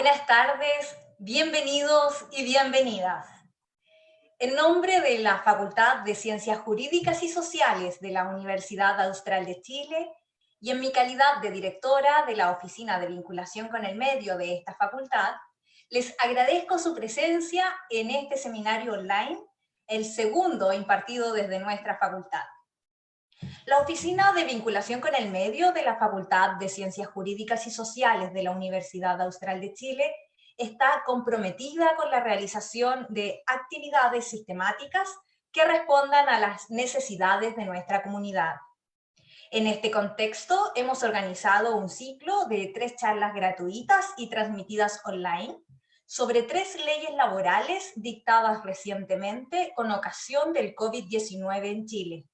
Buenas tardes, bienvenidos y bienvenidas. En nombre de la Facultad de Ciencias Jurídicas y Sociales de la Universidad Austral de Chile y en mi calidad de directora de la Oficina de Vinculación con el Medio de esta facultad, les agradezco su presencia en este seminario online, el segundo impartido desde nuestra facultad. La Oficina de Vinculación con el Medio de la Facultad de Ciencias Jurídicas y Sociales de la Universidad Austral de Chile está comprometida con la realización de actividades sistemáticas que respondan a las necesidades de nuestra comunidad. En este contexto, hemos organizado un ciclo de 3 charlas gratuitas y transmitidas online sobre 3 leyes laborales dictadas recientemente con ocasión del COVID-19 en Chile.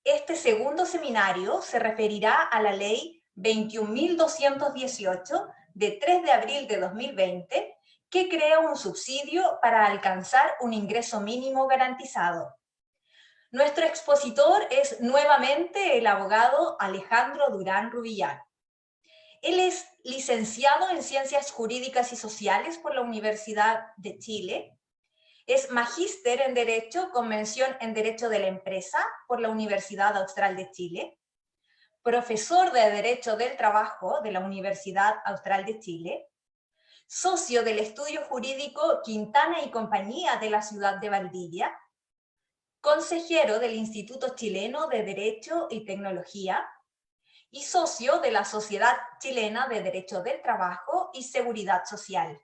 Este segundo seminario se referirá a la Ley 21.218 de 3 de abril de 2020, que crea un subsidio para alcanzar un ingreso mínimo garantizado. Nuestro expositor es nuevamente el abogado Alejandro Durán Rubillán. Él es licenciado en Ciencias Jurídicas y Sociales por la Universidad de Chile. Es magíster en Derecho con mención en Derecho de la Empresa por la Universidad Austral de Chile, profesor de Derecho del Trabajo de la Universidad Austral de Chile, socio del Estudio Jurídico Quintana y Compañía de la ciudad de Valdivia, consejero del Instituto Chileno de Derecho y Tecnología y socio de la Sociedad Chilena de Derecho del Trabajo y Seguridad Social.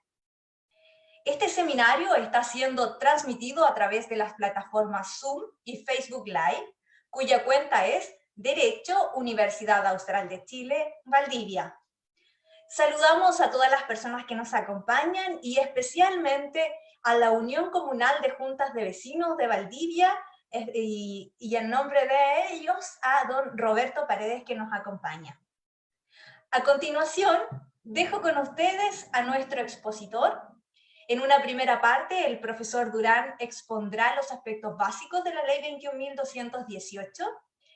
Este seminario está siendo transmitido a través de las plataformas Zoom y Facebook Live, cuya cuenta es Derecho Universidad Austral de Chile, Valdivia. Saludamos a todas las personas que nos acompañan y especialmente a la Unión Comunal de Juntas de Vecinos de Valdivia y en nombre de ellos a don Roberto Paredes que nos acompaña. A continuación, dejo con ustedes a nuestro expositor. En una primera parte, el profesor Durán expondrá los aspectos básicos de la Ley 21.218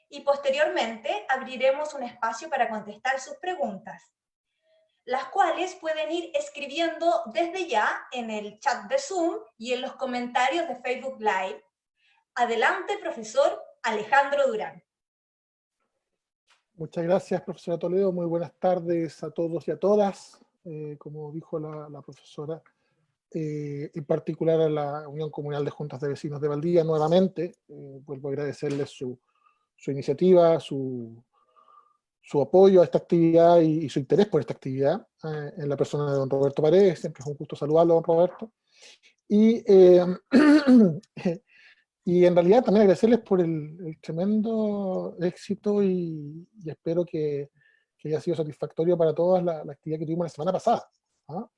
y posteriormente abriremos un espacio para contestar sus preguntas, las cuales pueden ir escribiendo desde ya en el chat de Zoom y en los comentarios de Facebook Live. Adelante, profesor Alejandro Durán. Muchas gracias, profesora Toledo. Muy buenas tardes a todos y a todas. Como dijo la profesora, en particular a la Unión Comunal de Juntas de Vecinos de Valdivia, nuevamente, vuelvo a agradecerles su iniciativa, su apoyo a esta actividad y su interés por esta actividad, en la persona de don Roberto Paredes. Siempre es un gusto saludarlo, don Roberto. Y, y en realidad también agradecerles por el tremendo éxito y espero que haya sido satisfactorio para todas la actividad que tuvimos la semana pasada, ¿no?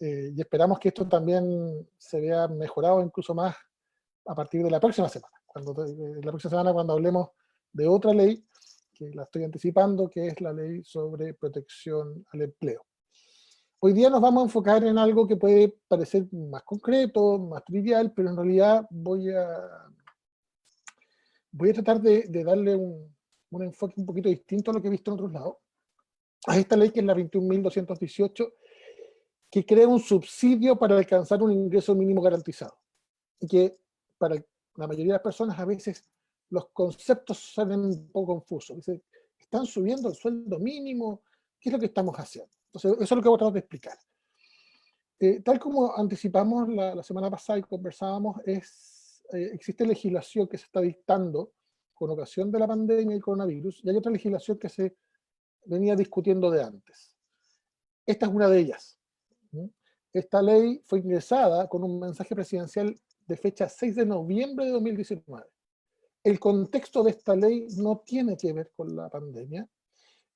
Y esperamos que esto también se vea mejorado incluso más a partir de la próxima semana. Cuando hablemos de otra ley, que la estoy anticipando, que es la ley sobre protección al empleo. Hoy día nos vamos a enfocar en algo que puede parecer más concreto, más trivial, pero en realidad voy a tratar de darle un enfoque un poquito distinto a lo que he visto en otros lados, a esta ley que es la 21.218, que crea un subsidio para alcanzar un ingreso mínimo garantizado. Y que para la mayoría de las personas a veces los conceptos salen un poco confusos. Dice, ¿están subiendo el sueldo mínimo? ¿Qué es lo que estamos haciendo? Entonces, eso es lo que voy a tratar de explicar. Tal como anticipamos la semana pasada y conversábamos, existe legislación que se está dictando con ocasión de la pandemia y coronavirus, y hay otra legislación que se venía discutiendo de antes. Esta es una de ellas. Esta ley fue ingresada con un mensaje presidencial de fecha 6 de noviembre de 2019. El contexto de esta ley no tiene que ver con la pandemia.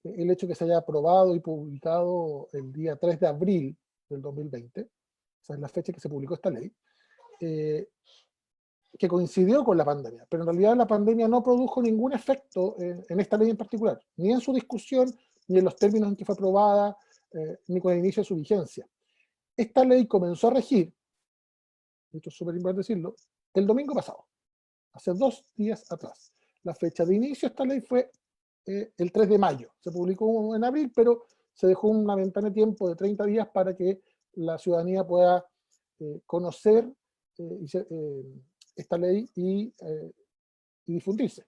El hecho que se haya aprobado y publicado el día 3 de abril del 2020, esa es la fecha que se publicó esta ley, que coincidió con la pandemia, pero en realidad la pandemia no produjo ningún efecto en esta ley en particular, ni en su discusión, ni en los términos en que fue aprobada, ni con el inicio de su vigencia. Esta ley comenzó a regir, esto es súper importante decirlo, el domingo pasado, hace 2 días atrás. La fecha de inicio de esta ley fue el 3 de mayo, se publicó en abril, pero se dejó una ventana de tiempo de 30 días para que la ciudadanía pueda conocer esta ley y difundirse.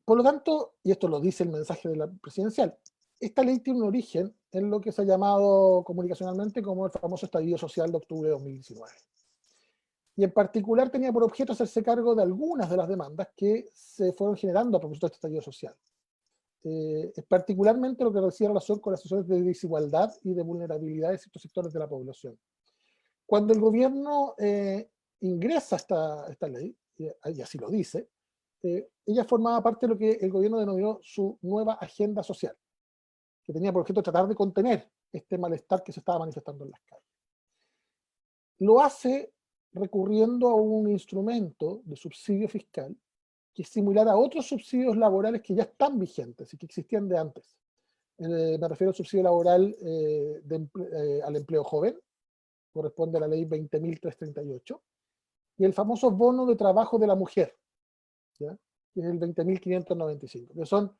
Por lo tanto, y esto lo dice el mensaje de la presidencial, esta ley tiene un origen en lo que se ha llamado comunicacionalmente como el famoso estallido social de octubre de 2019. Y en particular tenía por objeto hacerse cargo de algunas de las demandas que se fueron generando a propósito de este estallido social. Particularmente lo que decía relación con las situaciones de desigualdad y de vulnerabilidad de ciertos sectores de la población. Cuando el gobierno ingresa esta ley, y así lo dice, ella formaba parte de lo que el gobierno denominó su nueva agenda social, que tenía por objeto tratar de contener este malestar que se estaba manifestando en las calles. Lo hace recurriendo a un instrumento de subsidio fiscal que es similar a otros subsidios laborales que ya están vigentes y que existían de antes. Me refiero al subsidio laboral al empleo joven, corresponde a la ley 20.338, y el famoso bono de trabajo de la mujer, ¿ya? Que es el 20.595, que son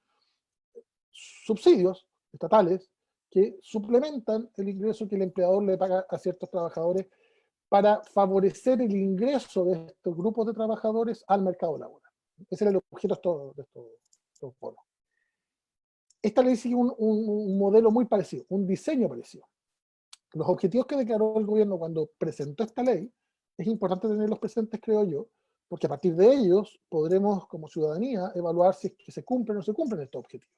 subsidios estatales que suplementan el ingreso que el empleador le paga a ciertos trabajadores para favorecer el ingreso de estos grupos de trabajadores al mercado laboral. Ese era el objeto de estos bonos. Esta ley sigue un modelo muy parecido, un diseño parecido. Los objetivos que declaró el gobierno cuando presentó esta ley, es importante tenerlos presentes, creo yo, porque a partir de ellos podremos, como ciudadanía, evaluar si es que se cumplen o no se cumplen estos objetivos.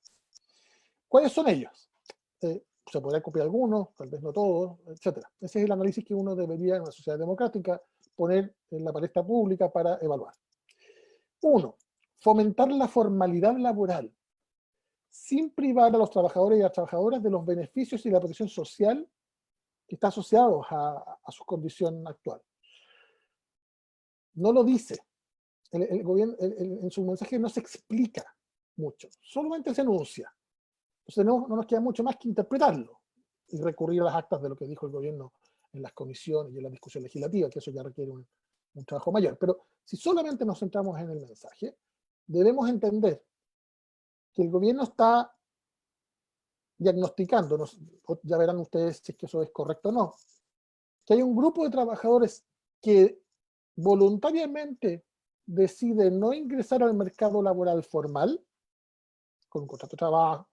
¿Cuáles son ellos? Se podrán copiar algunos, tal vez no todos, etc. Ese es el análisis que uno debería, en una sociedad democrática, poner en la palestra pública para evaluar. 1. Fomentar la formalidad laboral, sin privar a los trabajadores y a las trabajadoras de los beneficios y la protección social que están asociados a su condición actual. No lo dice. El gobierno en su mensaje no se explica mucho, solamente se enuncia. Entonces no nos queda mucho más que interpretarlo y recurrir a las actas de lo que dijo el gobierno en las comisiones y en la discusión legislativa, que eso ya requiere un trabajo mayor. Pero si solamente nos centramos en el mensaje, debemos entender que el gobierno está diagnosticando, ya verán ustedes si es que eso es correcto o no, que hay un grupo de trabajadores que voluntariamente decide no ingresar al mercado laboral formal, con un contrato de trabajo,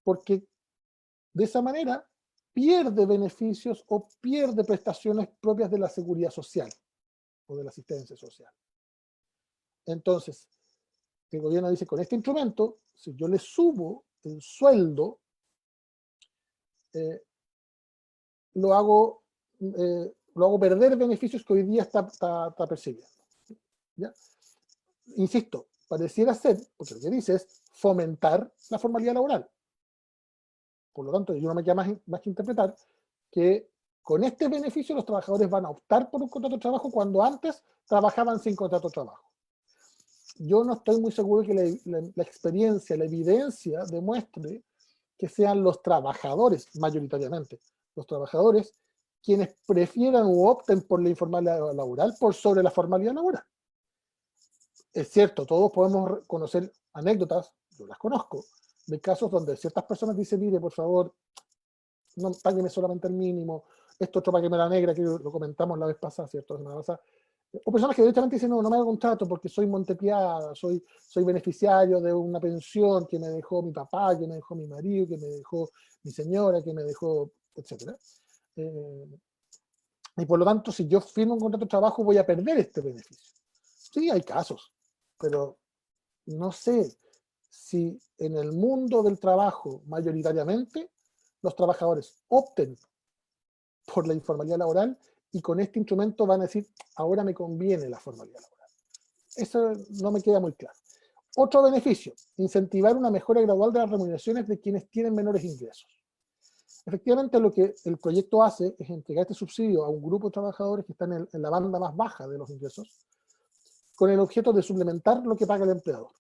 porque de esa manera pierde beneficios o pierde prestaciones propias de la seguridad social o de la asistencia social. Entonces, el gobierno dice, con este instrumento, si yo le subo el sueldo, lo hago perder beneficios que hoy día está percibiendo. ¿Ya? Insisto, pareciera ser, porque lo que dice es fomentar la formalidad laboral. Por lo tanto, yo no me queda más que interpretar que con este beneficio los trabajadores van a optar por un contrato de trabajo cuando antes trabajaban sin contrato de trabajo. Yo no estoy muy seguro de que la experiencia, la evidencia demuestre que sean los trabajadores, mayoritariamente, los trabajadores, quienes prefieran u opten por la informalidad laboral por sobre la formalidad laboral. Es cierto, todos podemos conocer anécdotas, yo las conozco, de casos donde ciertas personas dicen, mire, por favor, no págueme solamente el mínimo, esto otro págueme la negra, que lo comentamos la vez pasada, ¿cierto? La semana pasada. O personas que directamente dicen, no me hago contrato porque soy montepiada, soy beneficiario de una pensión que me dejó mi papá, que me dejó mi marido, que me dejó mi señora, que me dejó, etc. Y por lo tanto, si yo firmo un contrato de trabajo, voy a perder este beneficio. Sí, hay casos, pero no sé si en el mundo del trabajo, mayoritariamente, los trabajadores opten por la informalidad laboral y con este instrumento van a decir, ahora me conviene la formalidad laboral. Eso no me queda muy claro. Otro beneficio, incentivar una mejora gradual de las remuneraciones de quienes tienen menores ingresos. Efectivamente, lo que el proyecto hace es entregar este subsidio a un grupo de trabajadores que están en la banda más baja de los ingresos, con el objeto de suplementar lo que paga el empleador.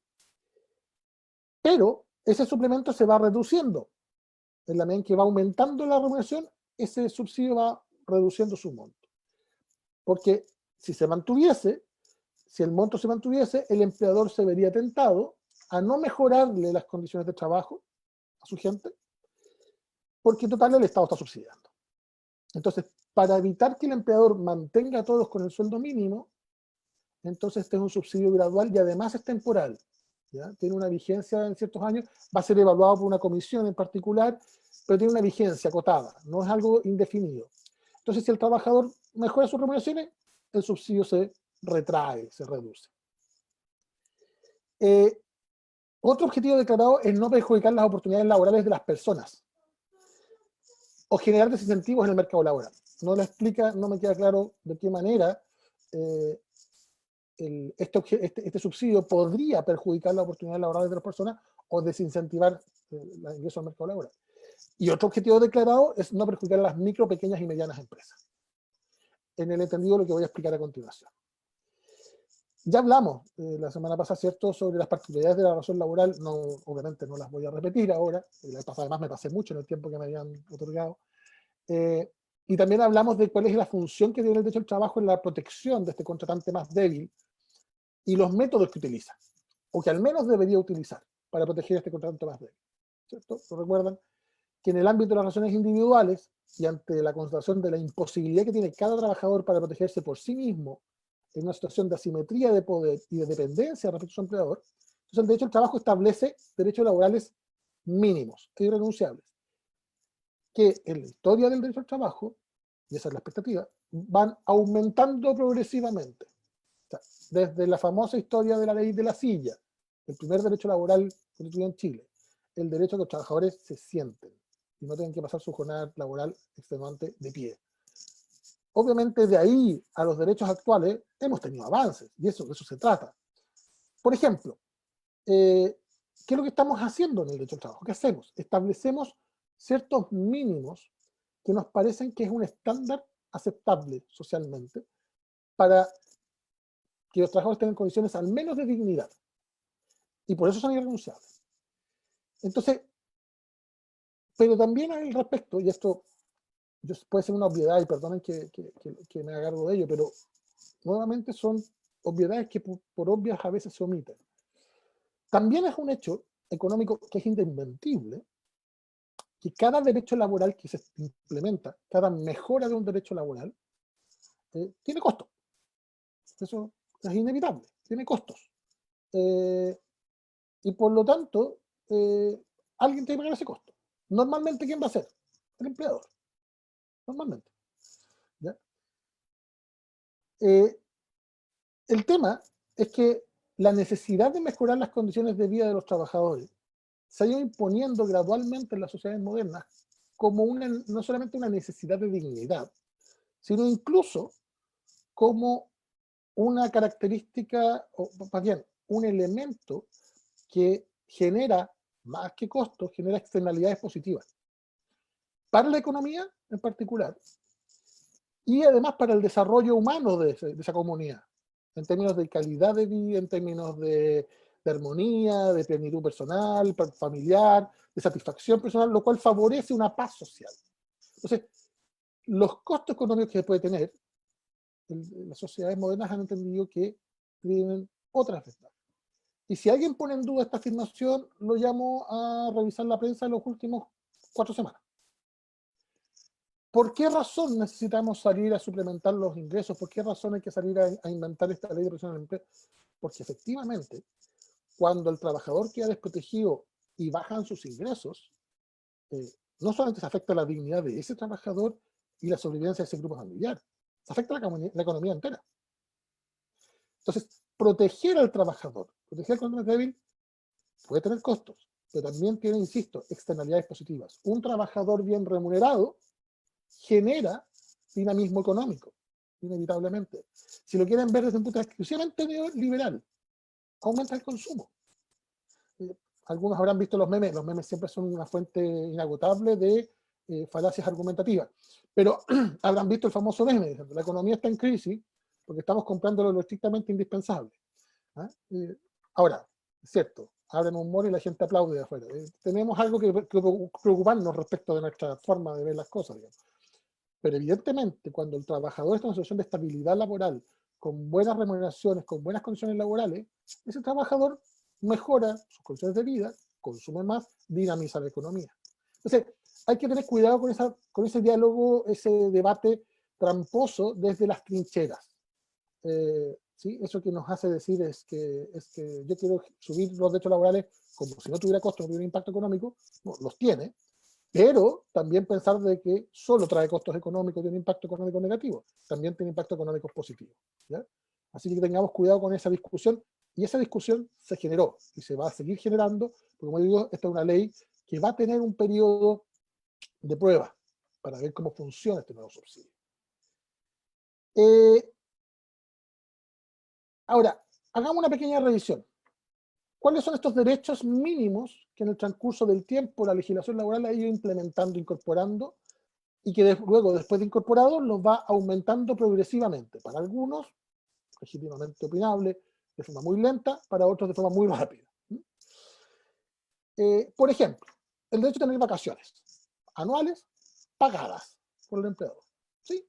Pero ese suplemento se va reduciendo. En la medida en que va aumentando la remuneración, ese subsidio va reduciendo su monto. Porque si el monto se mantuviese, el empleador se vería tentado a no mejorarle las condiciones de trabajo a su gente, porque en total el Estado está subsidiando. Entonces, para evitar que el empleador mantenga a todos con el sueldo mínimo, entonces este es un subsidio gradual y además es temporal, ¿ya? Tiene una vigencia en ciertos años, va a ser evaluado por una comisión en particular, pero tiene una vigencia acotada, no es algo indefinido. Entonces, si el trabajador mejora sus remuneraciones, el subsidio se retrae, se reduce. Otro objetivo declarado es no perjudicar las oportunidades laborales de las personas o generar desincentivos en el mercado laboral. No lo explica, no me queda claro de qué manera este subsidio podría perjudicar las oportunidades laborales de las personas o desincentivar el ingreso al mercado laboral. Y otro objetivo declarado es no perjudicar a las micro, pequeñas y medianas empresas. En el entendido lo que voy a explicar a continuación. Ya hablamos la semana pasada, ¿cierto?, sobre las particularidades de la relación laboral. No, obviamente no las voy a repetir ahora. La vez pasada además me pasé mucho en el tiempo que me habían otorgado. Y también hablamos de cuál es la función que tiene el derecho al trabajo en la protección de este contratante más débil y los métodos que utiliza, o que al menos debería utilizar para proteger a este contratante más débil, ¿cierto? Recuerdan que en el ámbito de las relaciones individuales y ante la constatación de la imposibilidad que tiene cada trabajador para protegerse por sí mismo en una situación de asimetría de poder y de dependencia respecto a su empleador, entonces el derecho al trabajo establece derechos laborales mínimos e irrenunciables, que en la historia del derecho al trabajo, y esa es la expectativa, van aumentando progresivamente. O sea, desde la famosa historia de la ley de la silla, el primer derecho laboral constituido en Chile, el derecho a que los trabajadores se sienten y no tengan que pasar su jornada laboral extenuante de pie. Obviamente de ahí a los derechos actuales hemos tenido avances, y de eso se trata. Por ejemplo, ¿qué es lo que estamos haciendo en el derecho al trabajo? ¿Qué hacemos? Establecemos ciertos mínimos que nos parecen que es un estándar aceptable socialmente para que los trabajadores tengan condiciones al menos de dignidad. Y por eso son irrenunciables. Entonces, pero también al respecto, y esto puede ser una obviedad, y perdonen que me haga cargo de ello, pero nuevamente son obviedades que por obvias a veces se omiten. También es un hecho económico que es indesmentible, que cada derecho laboral que se implementa, cada mejora de un derecho laboral, tiene costos. Eso es inevitable, tiene costos. Y por lo tanto, alguien tiene que pagar ese costo. Normalmente, ¿quién va a ser? El empleador. Normalmente. ¿Ya? El tema es que la necesidad de mejorar las condiciones de vida de los trabajadores se ha ido imponiendo gradualmente en las sociedades modernas como no solamente una necesidad de dignidad, sino incluso como una característica, o más bien, un elemento que genera, más que costos, genera externalidades positivas para la economía en particular y además para el desarrollo humano de esa comunidad, en términos de calidad de vida, en términos de armonía, de plenitud personal, familiar, de satisfacción personal, lo cual favorece una paz social. Entonces, los costos económicos que puede tener, las sociedades modernas han entendido que tienen otras ventajas. Y si alguien pone en duda esta afirmación, lo llamo a revisar la prensa de los últimos 4 semanas. ¿Por qué razón necesitamos salir a suplementar los ingresos? ¿Por qué razón hay que salir a inventar esta ley de protección del empleo? Porque efectivamente, cuando el trabajador queda desprotegido y bajan sus ingresos, no solamente se afecta la dignidad de ese trabajador y la sobrevivencia de ese grupo familiar, se afecta la economía entera. Entonces, proteger al trabajador, proteger al consumidor débil, puede tener costos, pero también tiene, insisto, externalidades positivas. Un trabajador bien remunerado genera dinamismo económico, inevitablemente. Si lo quieren ver desde un punto de vista exclusivamente liberal, aumenta el consumo. Algunos habrán visto los memes siempre son una fuente inagotable de falacias argumentativas, pero habrán visto el famoso meme, diciendo, la economía está en crisis porque estamos comprando lo estrictamente indispensable. ¿Ah? Ahora, es cierto, abren un humor y la gente aplaude de afuera. Tenemos algo que preocuparnos respecto de nuestra forma de ver las cosas, digamos. Pero evidentemente, cuando el trabajador está en una situación de estabilidad laboral, con buenas remuneraciones, con buenas condiciones laborales, ese trabajador mejora sus condiciones de vida consume más, dinamiza la economía. Entonces, hay que tener cuidado con ese diálogo, ese debate tramposo desde las trincheras. ¿Sí? Eso que nos hace decir es que yo quiero subir los derechos laborales como si no tuviera costo, no tuviera impacto económico. No, los tiene, pero también pensar de que solo trae costos económicos, tiene impacto económico negativo, también tiene impacto económico positivo, ¿ya? Así que tengamos cuidado con esa discusión, y esa discusión se generó y se va a seguir generando, porque como digo, esta es una ley que va a tener un periodo de prueba para ver cómo funciona este nuevo subsidio. Ahora, hagamos una pequeña revisión. ¿Cuáles son estos derechos mínimos que en el transcurso del tiempo la legislación laboral ha ido implementando, incorporando, y que luego, después de incorporados, los va aumentando progresivamente? Para algunos, legítimamente opinable, de forma muy lenta, para otros de forma muy rápida. Por ejemplo, el derecho a tener vacaciones anuales pagadas por el empleador. ¿Sí?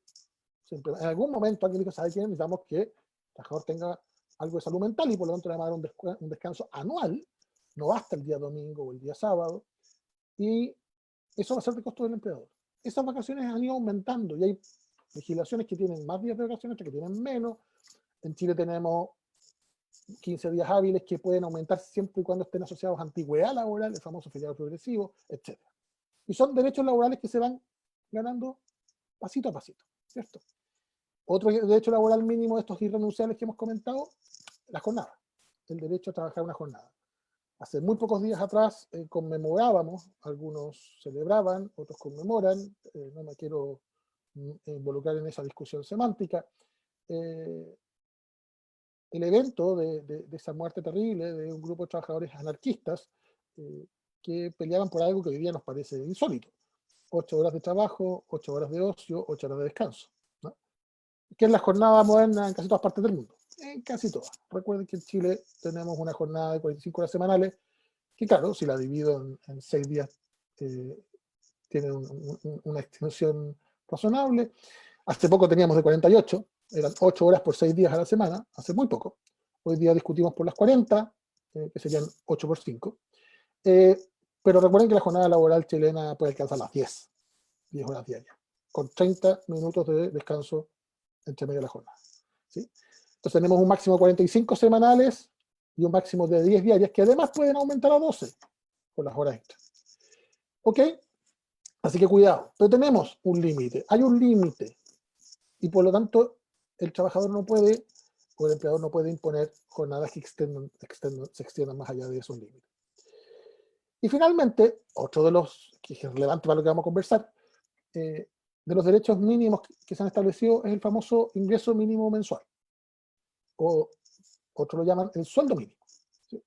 Siempre, en algún momento alguien dijo, ¿sabe qué? Necesitamos que el trabajador tenga algo de salud mental y por lo tanto le van a dar un descanso anual, no basta el día domingo o el día sábado, y eso va a ser de costo del empleador. Esas vacaciones han ido aumentando y hay legislaciones que tienen más días de vacaciones, otras que tienen menos. En Chile tenemos 15 días hábiles que pueden aumentar siempre y cuando estén asociados a antigüedad laboral, el famoso feriado progresivo, etc. Y son derechos laborales que se van ganando pasito a pasito, ¿cierto? Otro derecho laboral mínimo de estos irrenunciables que hemos comentado, la jornada, el derecho a trabajar una jornada. Hace muy pocos días atrás conmemorábamos, algunos celebraban, otros conmemoran, no me quiero involucrar en esa discusión semántica, el evento de esa muerte terrible de un grupo de trabajadores anarquistas que peleaban por algo que hoy día nos parece insólito. 8 horas de trabajo, 8 horas de ocio, 8 horas de descanso, ¿no? Que es la jornada moderna en casi todas partes del mundo. En casi todas. Recuerden que en Chile tenemos una jornada de 45 horas semanales, que claro, si la divido en 6 días, tiene una extensión razonable. Hace poco teníamos de 48, eran 8 horas por 6 días a la semana, hace muy poco. Hoy día discutimos por las 40, que serían 8 por 5. Pero recuerden que la jornada laboral chilena puede alcanzar las 10 horas diarias, con 30 minutos de descanso entre medio de la jornada, ¿sí? Entonces tenemos un máximo de 45 semanales y un máximo de 10 diarias, que además pueden aumentar a 12 por las horas extras. ¿Ok? Así que cuidado, pero tenemos un límite, hay un límite, y por lo tanto el trabajador no puede, o el empleador no puede imponer jornadas que se extiendan más allá de esos límites. Y finalmente, otro de los que es relevante para lo que vamos a conversar, de los derechos mínimos que se han establecido es el famoso ingreso mínimo mensual, o otros lo llaman el sueldo mínimo, ¿sí?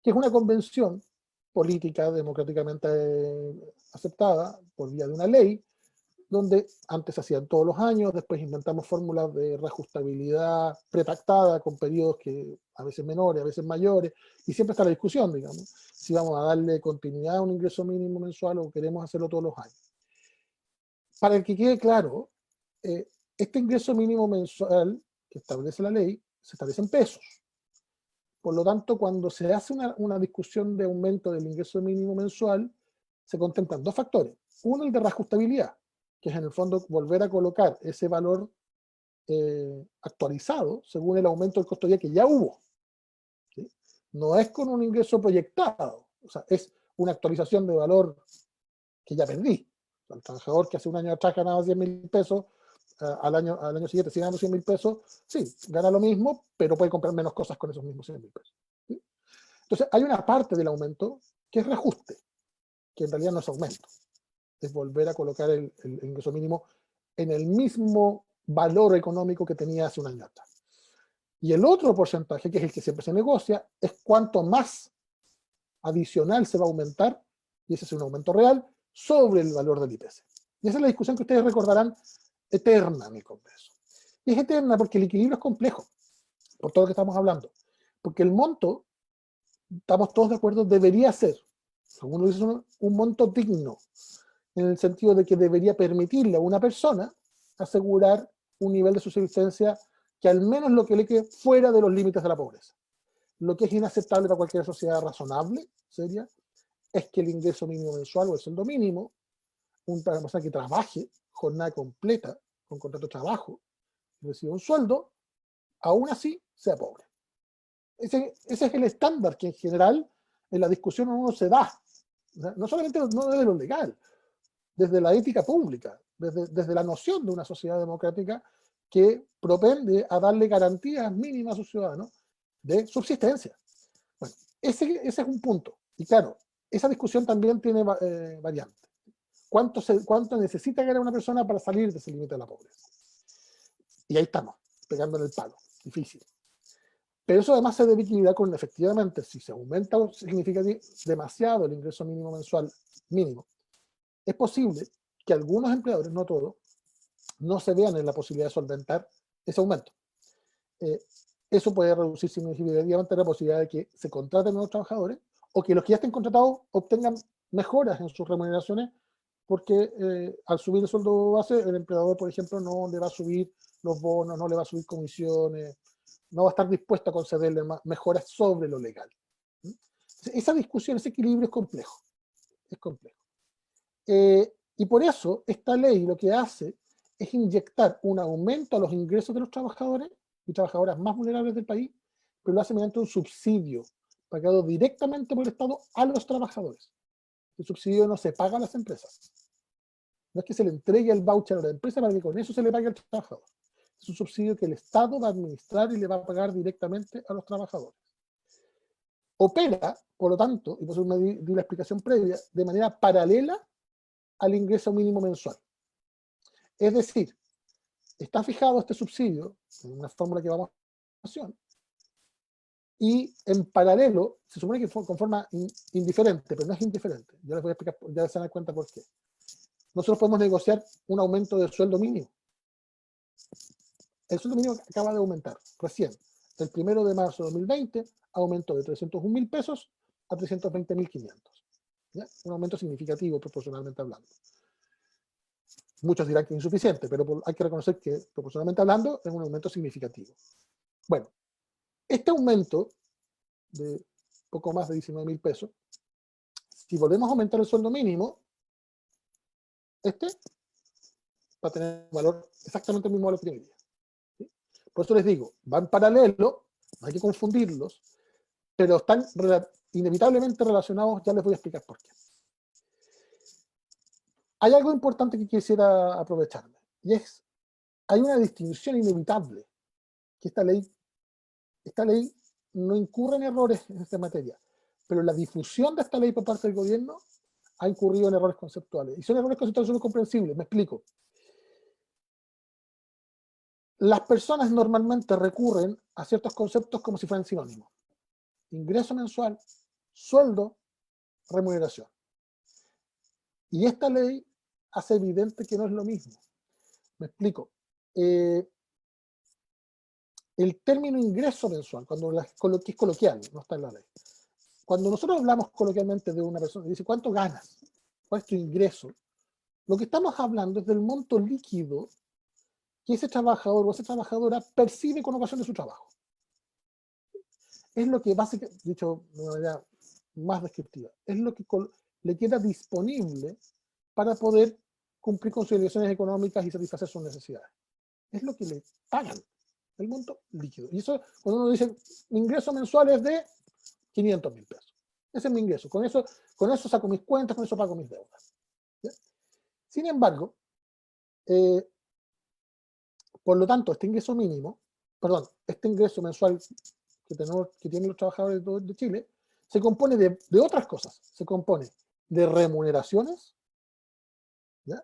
Que es una convención política democráticamente aceptada por vía de una ley, donde antes se hacían todos los años, después inventamos fórmulas de reajustabilidad prepactada con periodos que a veces menores, a veces mayores, y siempre está la discusión, digamos, si vamos a darle continuidad a un ingreso mínimo mensual o queremos hacerlo todos los años. Para el que quede claro, este ingreso mínimo mensual que establece la ley, se establece en pesos. Por lo tanto, cuando se hace una discusión de aumento del ingreso mínimo mensual, se contemplan dos factores. Uno, el de reajustabilidad, que es en el fondo volver a colocar ese valor actualizado según el aumento del costo de vida que ya hubo, ¿sí? No es con un ingreso proyectado, o sea, es una actualización de valor que ya perdí. O sea, el trabajador que hace un año atrás ganaba 100.000 pesos, al año siguiente sigue ganando 100.000 pesos, sí, gana lo mismo, pero puede comprar menos cosas con esos mismos 100.000 pesos, ¿sí? Entonces, hay una parte del aumento que es reajuste, que en realidad no es aumento, es volver a colocar el ingreso mínimo en el mismo valor económico que tenía hace un año atrás. Y el otro porcentaje, que es el que siempre se negocia, es cuánto más adicional se va a aumentar, y ese es un aumento real, sobre el valor del IPC. Y esa es la discusión que ustedes recordarán eterna en el Congreso. Y es eterna porque el equilibrio es complejo, por todo lo que estamos hablando. Porque el monto, estamos todos de acuerdo, debería ser, según lo dice un monto digno, en el sentido de que debería permitirle a una persona asegurar un nivel de subsistencia que al menos lo que le quede fuera de los límites de la pobreza. Lo que es inaceptable para cualquier sociedad razonable, seria, es que el ingreso mínimo mensual o el sueldo mínimo, una persona que trabaje jornada completa, con contrato de trabajo, y reciba un sueldo, aún así sea pobre. Ese es el estándar que en general en la discusión uno se da. No solamente no desde lo legal, desde la ética pública, desde la noción de una sociedad democrática que propende a darle garantías mínimas a sus ciudadanos de subsistencia. Bueno, ese es un punto. Y claro, esa discusión también tiene variantes. ¿Cuánto necesita ganar una persona para salir de ese límite de la pobreza? Y ahí estamos, pegando en el palo. Difícil. Pero eso además se debe equilibrar con, efectivamente, si se aumenta demasiado el ingreso mínimo mensual mínimo, es posible que algunos empleadores, no todos, no se vean en la posibilidad de solventar ese aumento. Eso puede reducir significativamente la posibilidad de que se contraten nuevos trabajadores o que los que ya estén contratados obtengan mejoras en sus remuneraciones porque al subir el sueldo base, el empleador, por ejemplo, no le va a subir los bonos, no le va a subir comisiones, no va a estar dispuesto a concederle mejoras sobre lo legal. Esa discusión, ese equilibrio es complejo. Es complejo. Y por eso esta ley lo que hace es inyectar un aumento a los ingresos de los trabajadores y trabajadoras más vulnerables del país, pero lo hace mediante un subsidio pagado directamente por el Estado a los trabajadores. El subsidio no se paga a las empresas. No es que se le entregue el voucher a la empresa para que con eso se le pague al trabajador. Es un subsidio que el Estado va a administrar y le va a pagar directamente a los trabajadores. Opera, por lo tanto, y por eso me di la explicación previa, de manera paralela al ingreso mínimo mensual. Es decir, está fijado este subsidio en una fórmula que vamos a continuación, y en paralelo, se supone que con forma indiferente, pero no es indiferente. Ya les voy a explicar, ya se dan cuenta por qué. Nosotros podemos negociar un aumento del sueldo mínimo. El sueldo mínimo acaba de aumentar recién. El 1 de marzo de 2020 aumentó de 301.000 pesos a 320.500. Un aumento significativo proporcionalmente hablando. Muchos dirán que es insuficiente, pero hay que reconocer que proporcionalmente hablando es un aumento significativo. Bueno, este aumento de poco más de 19.000 pesos, si volvemos a aumentar el sueldo mínimo, este va a tener valor, exactamente el mismo valor que tiene hoy día. ¿Sí? Por eso les digo, van paralelo, no hay que confundirlos, pero están inevitablemente relacionados, ya les voy a explicar por qué. Hay algo importante que quisiera aprovecharme, y es, hay una distinción inevitable, que esta ley no incurre en errores en esta materia, pero la difusión de esta ley por parte del gobierno ha incurrido en errores conceptuales, y son errores conceptuales muy comprensibles, me explico. Las personas normalmente recurren a ciertos conceptos como si fueran sinónimos. Ingreso mensual, sueldo, remuneración. Y esta ley hace evidente que no es lo mismo. Me explico. El término ingreso mensual, que es coloquial, no está en la ley. Cuando nosotros hablamos coloquialmente de una persona, dice, ¿cuánto ganas? ¿Cuál es tu ingreso? Lo que estamos hablando es del monto líquido que ese trabajador o esa trabajadora percibe con ocasión de su trabajo. Es lo que básicamente, dicho de una manera más descriptiva, es lo que le queda disponible para poder cumplir con sus obligaciones económicas y satisfacer sus necesidades. Es lo que le pagan, el monto líquido. Y eso, cuando uno dice, mi ingreso mensual es de 500.000 pesos. Ese es mi ingreso. Con eso saco mis cuentas, con eso pago mis deudas. ¿Sí? Sin embargo, por lo tanto, este ingreso mensual que tienen los trabajadores de Chile, se compone de otras cosas. Se compone de remuneraciones, ¿ya?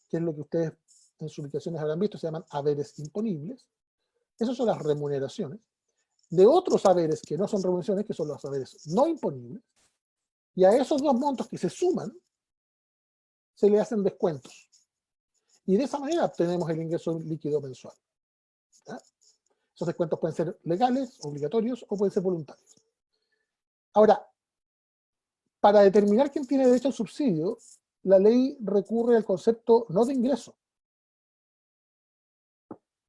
Que es lo que ustedes en sus ubicaciones habrán visto, se llaman haberes imponibles. Esas son las remuneraciones. De otros haberes que no son remuneraciones, que son los haberes no imponibles, y a esos dos montos que se suman, se le hacen descuentos. Y de esa manera obtenemos el ingreso líquido mensual. ¿Ya? Esos descuentos pueden ser legales, obligatorios, o pueden ser voluntarios. Ahora, para determinar quién tiene derecho al subsidio, la ley recurre al concepto no de ingreso,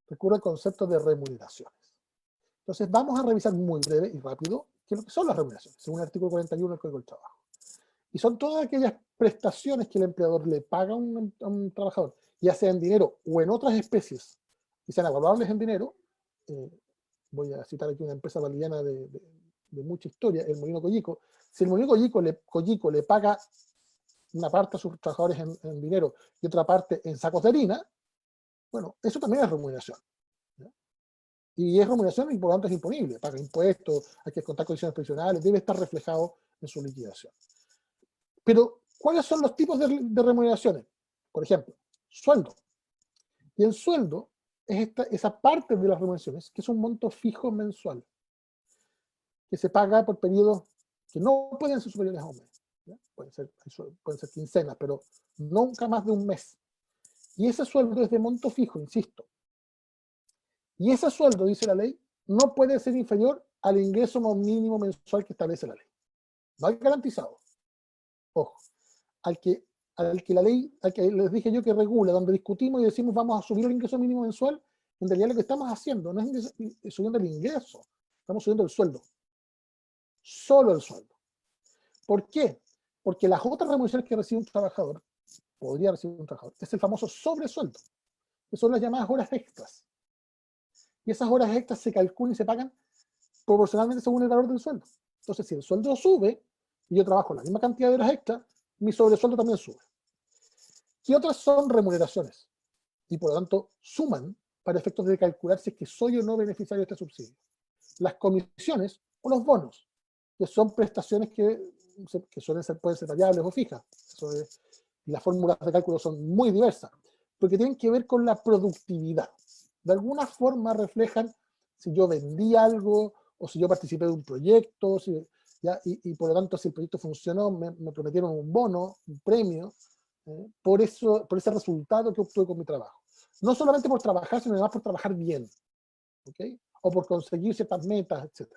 recurre al concepto de remuneraciones. Entonces, vamos a revisar muy breve y rápido qué es lo que son las remuneraciones, según el artículo 41 del Código del Trabajo. Y son todas aquellas prestaciones que el empleador le paga a un trabajador, ya sea en dinero o en otras especies, y sean evaluables en dinero. Voy a citar aquí una empresa valdiviana de mucha historia, el Molino Collico. Si el Molino Collico le paga una parte a sus trabajadores en dinero y otra parte en sacos de harina, bueno, eso también es remuneración. ¿Ya? Y es remuneración y por lo tanto es imponible, paga impuestos, hay que contar condiciones pensionales, debe estar reflejado en su liquidación. Pero, ¿cuáles son los tipos de remuneraciones? Por ejemplo, sueldo. Y el sueldo es esa parte de las remuneraciones, que es un monto fijo mensual, que se paga por periodos que no pueden ser superiores a un mes. ¿Ya? Pueden ser quincenas, pero nunca más de un mes. Y ese sueldo es de monto fijo, insisto. Y ese sueldo, dice la ley, no puede ser inferior al ingreso mínimo mensual que establece la ley. No hay garantizado. Ojo, al que la ley, al que les dije yo que regula, donde discutimos y decimos vamos a subir el ingreso mínimo mensual, en realidad lo que estamos haciendo no es subiendo el ingreso, estamos subiendo el sueldo. Solo el sueldo. ¿Por qué? Porque las otras remuneraciones que recibe un trabajador, podría recibir un trabajador, es el famoso sobresueldo, que son las llamadas horas extras. Y esas horas extras se calculan y se pagan proporcionalmente según el valor del sueldo. Entonces, si el sueldo sube y yo trabajo la misma cantidad de horas extras, mi sobresueldo también sube. ¿Qué otras son remuneraciones? Y por lo tanto suman para efectos de calcular si es que soy o no beneficiario de este subsidio. Las comisiones o los bonos, que son prestaciones que pueden ser variables o fijas. Y las fórmulas de cálculo son muy diversas, porque tienen que ver con la productividad. De alguna forma reflejan si yo vendí algo o si yo participé de un proyecto, y por lo tanto si el proyecto funcionó, me prometieron un bono, un premio, por ese resultado que obtuve con mi trabajo. No solamente por trabajar, sino además por trabajar bien, ¿okay? O por conseguir ciertas metas, etc.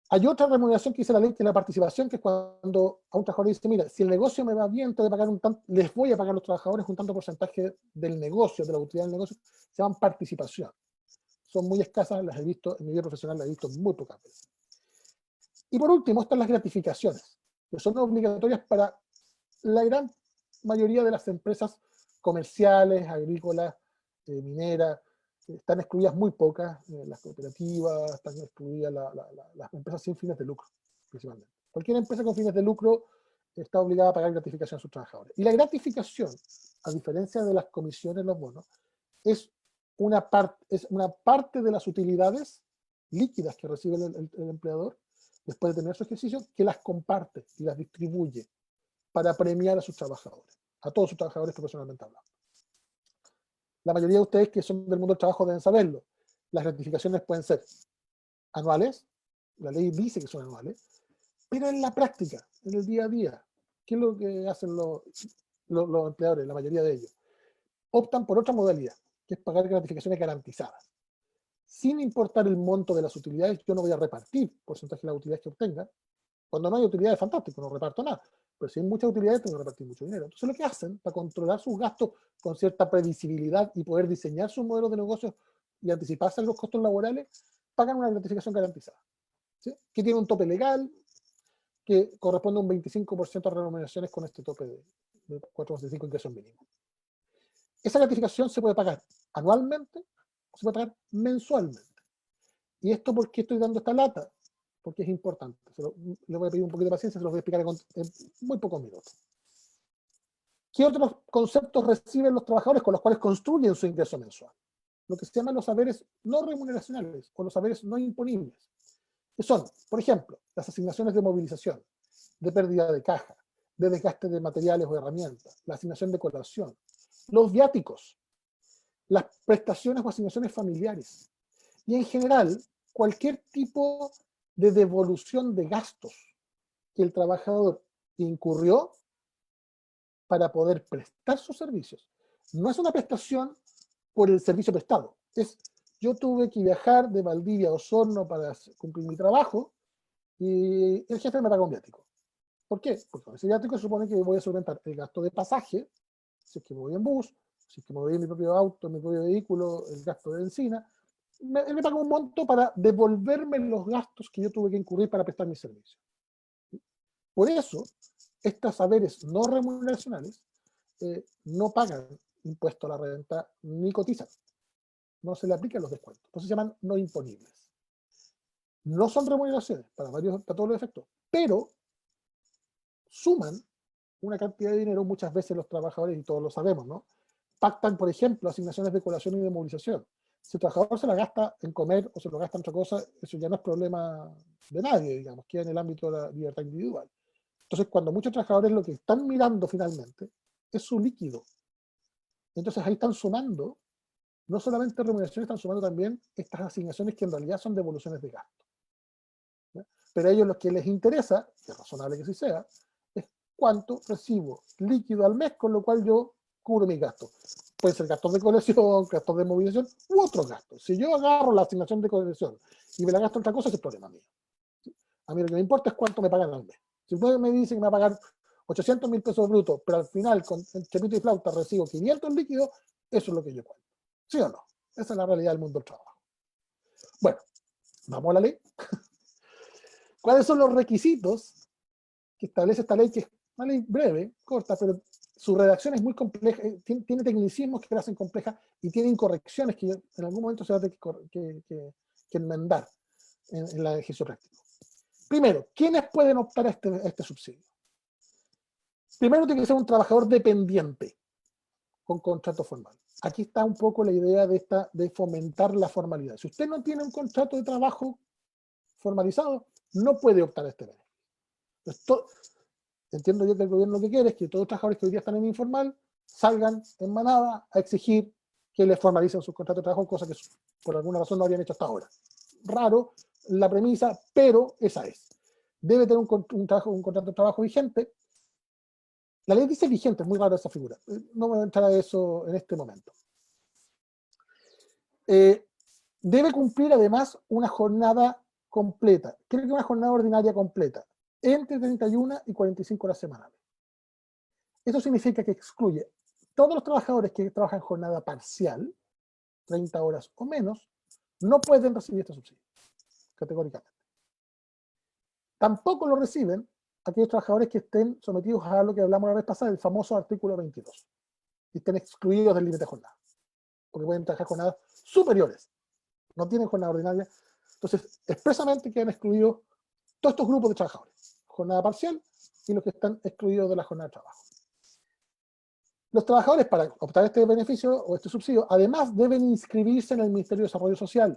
Hay otra remuneración que dice la ley, que es la participación, que es cuando a un trabajador dice, mira, si el negocio me va bien, les voy a pagar a los trabajadores un tanto porcentaje del negocio, de la utilidad del negocio, se llaman participación. Son muy escasas, las he visto, en mi vida profesional las he visto muy pocas veces. Y por último están las gratificaciones, que son obligatorias para la gran mayoría de las empresas comerciales, agrícolas, mineras. Están excluidas muy pocas, las cooperativas, están excluidas las empresas sin fines de lucro, principalmente. Cualquier empresa con fines de lucro está obligada a pagar gratificación a sus trabajadores. Y la gratificación, a diferencia de las comisiones, los bonos, es una parte de las utilidades líquidas que recibe el empleador después de tener su ejercicio, que las comparte y las distribuye para premiar a sus trabajadores, a todos sus trabajadores profesionalmente hablando. La mayoría de ustedes que son del mundo del trabajo deben saberlo. Las gratificaciones pueden ser anuales, la ley dice que son anuales, pero en la práctica, en el día a día, ¿qué es lo que hacen los empleadores, la mayoría de ellos? Optan por otra modalidad, que es pagar gratificaciones garantizadas. Sin importar el monto de las utilidades, yo no voy a repartir porcentaje de las utilidades que obtenga. Cuando no hay utilidades, fantástico, no reparto nada. Pero si hay muchas utilidades, tengo que repartir mucho dinero. Entonces lo que hacen, para controlar sus gastos con cierta previsibilidad y poder diseñar sus modelos de negocio y anticiparse a los costos laborales, pagan una gratificación garantizada, ¿sí? Que tiene un tope legal, que corresponde a un 25% de remuneraciones con este tope de 4,5 ingresos mínimos. Esa gratificación se puede pagar anualmente o se puede pagar mensualmente. ¿Y esto por qué estoy dando esta lata? Porque es importante. Le voy a pedir un poquito de paciencia, se los voy a explicar en muy pocos minutos. ¿Qué otros conceptos reciben los trabajadores con los cuales construyen su ingreso mensual? Lo que se llaman los saberes no remuneracionales o los saberes no imponibles, que son, por ejemplo, las asignaciones de movilización, de pérdida de caja, de desgaste de materiales o herramientas, la asignación de colación, los viáticos, las prestaciones o asignaciones familiares, y en general, cualquier tipo de devolución de gastos que el trabajador incurrió para poder prestar sus servicios. No es una prestación por el servicio prestado, es yo tuve que viajar de Valdivia a Osorno para cumplir mi trabajo y el jefe me paga un viático. ¿Por qué? Porque con ese viático se supone que voy a solventar el gasto de pasaje, si es que me voy en bus, si es que me voy en mi propio auto, en mi propio vehículo, el gasto de benzina. Él me paga un monto para devolverme los gastos que yo tuve que incurrir para prestar mi servicio. Por eso, estos haberes no remuneracionales no pagan impuesto a la renta ni cotizan. No se le aplican los descuentos. Entonces se llaman no imponibles. No son remuneraciones para todos los efectos, pero suman una cantidad de dinero. Muchas veces los trabajadores, y todos lo sabemos, ¿no?, pactan, por ejemplo, asignaciones de colación y de movilización. Si el trabajador se la gasta en comer o se lo gasta en otra cosa, eso ya no es problema de nadie, digamos, queda en el ámbito de la libertad individual. Entonces, cuando muchos trabajadores lo que están mirando finalmente es su líquido, entonces ahí están sumando, no solamente remuneraciones, están sumando también estas asignaciones que en realidad son devoluciones de gasto, ¿ya? Pero a ellos lo que les interesa, que es razonable que así sea, es cuánto recibo líquido al mes, con lo cual yo cubro mis gastos. Pueden ser gastos de colección, gastos de movilización u otros gastos. Si yo agarro la asignación de colección y me la gasto en otra cosa, ese es problema mío. A mí lo que me importa es cuánto me pagan al mes. Si usted me dice que me va a pagar 800.000 pesos brutos, pero al final con chepito y flauta recibo 500 líquidos, eso es lo que yo cuento. ¿Sí o no? Esa es la realidad del mundo del trabajo. Bueno, vamos a la ley. ¿Cuáles son los requisitos que establece esta ley? Que es una ley breve, corta, pero su redacción es muy compleja, tiene tecnicismos que la hacen compleja y tiene incorrecciones que en algún momento se va a tener que enmendar en el ejercicio práctico. Primero, ¿quiénes pueden optar a este subsidio? Primero tiene que ser un trabajador dependiente con contrato formal. Aquí está un poco la idea de fomentar la formalidad. Si usted no tiene un contrato de trabajo formalizado, no puede optar a este beneficio. Entiendo yo que el gobierno lo que quiere es que todos los trabajadores que hoy día están en informal salgan en manada a exigir que les formalicen sus contratos de trabajo, cosa que por alguna razón no habían hecho hasta ahora. Raro la premisa, pero esa es. Debe tener un contrato de trabajo vigente. La ley dice vigente, es muy rara esa figura. No voy a entrar a eso en este momento. Debe cumplir además una jornada completa. Creo que una jornada ordinaria completa, entre 31 y 45 horas semanales. Eso significa que excluye todos los trabajadores que trabajan en jornada parcial, 30 horas o menos, no pueden recibir este subsidio, categóricamente. Tampoco lo reciben aquellos trabajadores que estén sometidos a lo que hablamos la vez pasada, el famoso artículo 22, y estén excluidos del límite de jornada, porque pueden trabajar jornadas superiores, no tienen jornada ordinaria. Entonces, expresamente quedan excluidos todos estos grupos de trabajadores, jornada parcial y los que están excluidos de la jornada de trabajo. Los trabajadores, para optar este beneficio o este subsidio, además deben inscribirse en el Ministerio de Desarrollo Social,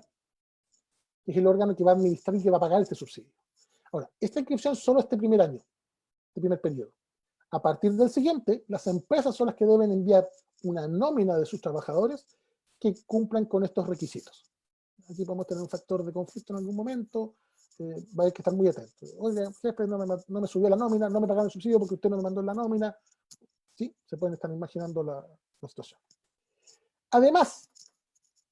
que es el órgano que va a administrar y que va a pagar este subsidio. Ahora, esta inscripción solo este primer año, este primer periodo. A partir del siguiente, las empresas son las que deben enviar una nómina de sus trabajadores que cumplan con estos requisitos. Aquí podemos tener un factor de conflicto en algún momento, va a haber que estar muy atentos. Oiga, jefe, no me subió la nómina, no me pagaron el subsidio porque usted no me mandó la nómina. ¿Sí? Se pueden estar imaginando la situación. Además,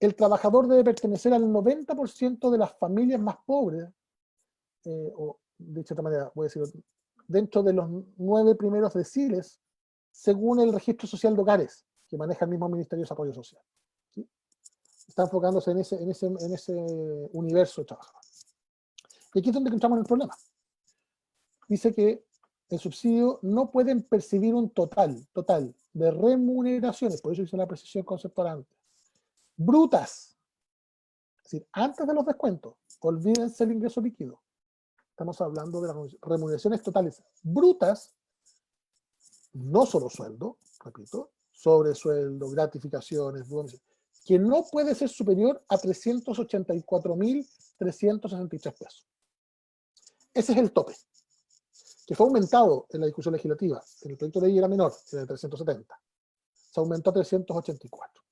el trabajador debe pertenecer al 90% de las familias más pobres, o de cierta manera, voy a decir, dentro de los 9 primeros deciles, según el registro social de hogares que maneja el mismo Ministerio de Desarrollo Social. ¿Sí? Está enfocándose en ese universo de trabajadores. Y aquí es donde entramos en el problema. Dice que el subsidio no pueden percibir un total de remuneraciones, por eso hice la precisión conceptual antes, brutas, es decir, antes de los descuentos, olvídense el ingreso líquido, estamos hablando de las remuneraciones totales brutas, no solo sueldo, repito, sobresueldo, gratificaciones, que no puede ser superior a 384.363 pesos. Ese es el tope, que fue aumentado en la discusión legislativa. En el proyecto de ley era menor, era de 370. Se aumentó a 384.